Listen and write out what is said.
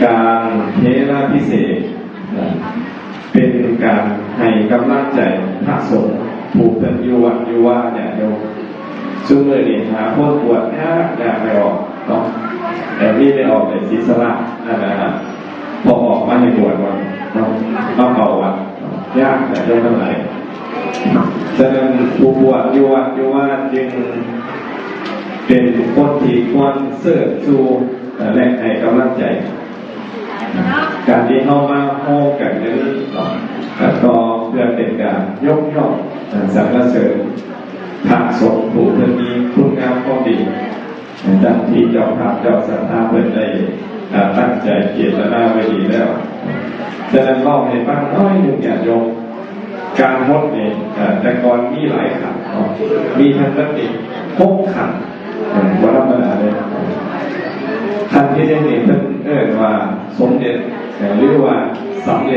การเทระพิเศษเป็นการให้กำลังใจพระสงฆ์ผู้เป็นอยู่วัดอยู่ว่าเนี่ยโยมซึ่งเลยนี่หาพวกปวดอยากไปออกเนาะแต่นี่ไม่ออกเลยศิสระนะครับพอออกมาให้บวชวันต้องเป่าวัดยากแต่โยมทั้งหลายฉะนั้นผู้บวชอยู่วัดอยู่ว่าจึงเป็นคนที่ควรเสิร์ฟสู่และให้กำลังใจการที่เข้ามาโฮกันนี้ก็เพื่อเป็นการยกย่องสรรเสริญพระสงฆ์ผู้ที่มีคุณงามความดีดังที่เจ้าภาพเจ้าศรัทธาเพื่อนได้ตั้งใจเจตนาไว้ดีแล้วฉะนั้นเล่าให้ฟังน้อยหนึ่งอย่างโยมการฮดเนี่ยแต่ก่อนมีหลายขันมีทั้งนั้นเอง6 ขันวันธรรมดาเลยขันที่ได้เห็นท่านว่าสมเด็จหรือว่าสำเร็จ